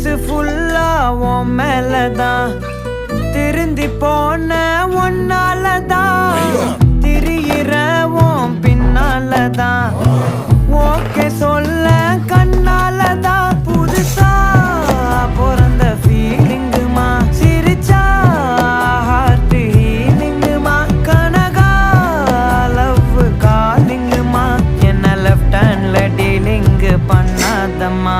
மனசு ஃபுல்லா உன் மேலதான் திருந்தி போன ஒன்னாலதான் திரியிற உன் பின்னாலதான் ஓகே சொல்ல கண்ணாலதான் புதுசா பிறந்த ஃபீலிங்குமா சிரிச்சா ஹார்ட் ஹீலிங்குமா கனகா லவ் காலிங்குமா என்ன லெஃப்ட் ஹேண்ட்ல டீலிங் பண்ணாதம்மா